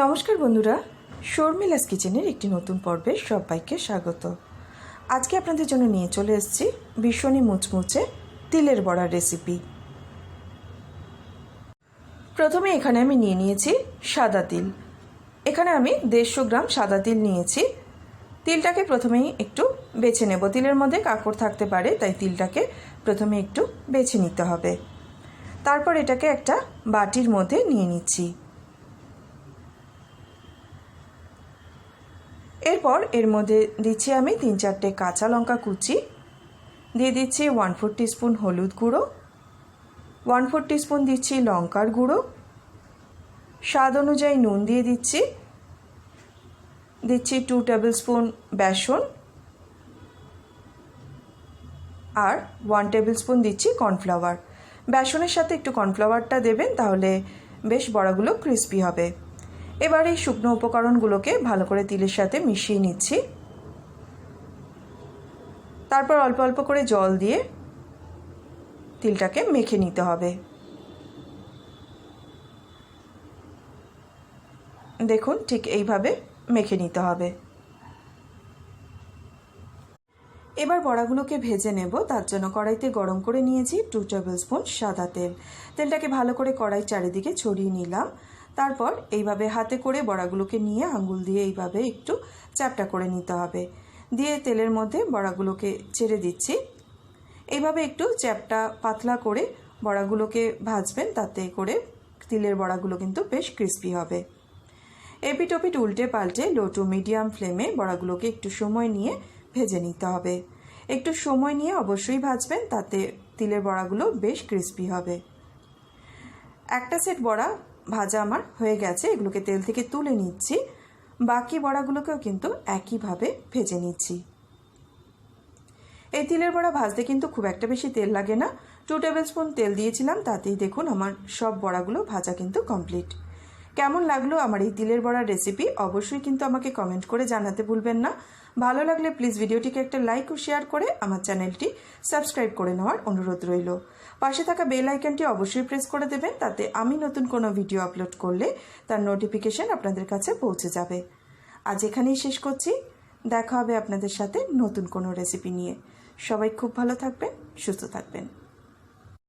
নমস্কার বন্ধুরা, শর্মিলাস কিচেনের একটি নতুন পর্বে সবাইকে স্বাগত। আজকে আপনাদের জন্য নিয়ে চলে এসেছি ভীষণই মুচমুচে তিলের বড়ার রেসিপি। প্রথমে এখানে আমি নিয়ে নিয়েছি সাদা তিল। এখানে আমি 150 গ্রাম সাদা তিল নিয়েছি। তিলটাকে প্রথমেই একটু বেছে নেব। তিলের মধ্যে কাঁকড় থাকতে পারে, তাই তিলটাকে প্রথমে একটু বেছে নিতে হবে। তারপর এটাকে একটা বাটির মধ্যে নিয়ে নিচ্ছি। এরপর এর মধ্যে দিচ্ছি আমি 3-4টে কাঁচা লঙ্কা কুচি, দিয়ে দিচ্ছি 1/4 টিস্পুন হলুদ গুঁড়ো, 1/4 টিস্পুন দিচ্ছি লঙ্কার গুঁড়ো, স্বাদ অনুযায়ী নুন দিয়ে দিচ্ছি 2 টেবিল স্পুন বেসন আর 1 টেবিল স্পুন দিচ্ছি কর্নফ্লাওয়ার। বেসনের সাথে একটু কর্নফ্লাওয়ারটা দেবেন, তাহলে বেশ বড়াগুলো ক্রিস্পি হবে। এবার এই শুকনো উপকরণগুলোকে ভালো করে তিলের সাথে মিশিয়ে নিচ্ছি। তারপর অল্প অল্প করে জল দিয়ে তিলটাকে মেখে নিতে হবে। দেখুন, ঠিক এইভাবে মেখে নিতে হবে। এবার বড়াগুলোকে ভেজে নেব। তার জন্য কড়াইতে গরম করে নিয়েছি 2 টেবিল স্পুন সাদা তেল। তেলটাকে ভালো করে কড়াইয়ের চারিদিকে ছড়িয়ে নিলাম। তারপর এইভাবে হাতে করে বড়াগুলোকে নিয়ে আঙ্গুল দিয়ে এইভাবে একটু চ্যাপটা করে নিতে হবে। দিয়ে তেলের মধ্যে বড়াগুলোকে ছেড়ে দিচ্ছি। এইভাবে একটু চ্যাপটা পাতলা করে বড়াগুলোকে ভাজবেন, তাতে করে তিলের বড়াগুলো কিন্তু বেশ ক্রিস্পি হবে। এপিট ওপিট উল্টে পাল্টে লো টু মিডিয়াম ফ্লেমে বড়াগুলোকে একটু সময় নিয়ে ভেজে নিতে হবে। একটু সময় নিয়ে অবশ্যই ভাজবেন, তাতে তিলের বড়াগুলো বেশ ক্রিস্পি হবে। একটা সেট বড়া ভাজা আমার হয়ে গেছে, এগুলোকে তেল থেকে তুলে নিচ্ছি। বাকি বড়াগুলোকেও কিন্তু একইভাবে ভেজে নিচ্ছি। এই তিলের বড়া ভাজতে কিন্তু খুব একটা বেশি তেল লাগে না। 2 টেবিল স্পুন তেল দিয়েছিলাম, তাতেই দেখুন আমার সব বড়াগুলো ভাজা কিন্তু কমপ্লিট। কেমন লাগলো আমার এই তিলের বড়ার রেসিপি অবশ্যই কিন্তু আমাকে কমেন্ট করে জানাতে ভুলবেন না। ভালো লাগলে প্লিজ ভিডিওটিকে একটা লাইক ও শেয়ার করে আমার চ্যানেলটি সাবস্ক্রাইব করে নেওয়ার অনুরোধ রইল। পাশে থাকা বেল আইকনটি অবশ্যই প্রেস করে দেবেন, তাতে আমি নতুন কোনো ভিডিও আপলোড করলে তার নোটিফিকেশন আপনাদের কাছে পৌঁছে যাবে। আজ এখানেই শেষ করছি। দেখা হবে আপনাদের সাথে নতুন কোনো রেসিপি নিয়ে। সবাই খুব ভালো থাকবেন, সুস্থ থাকবেন।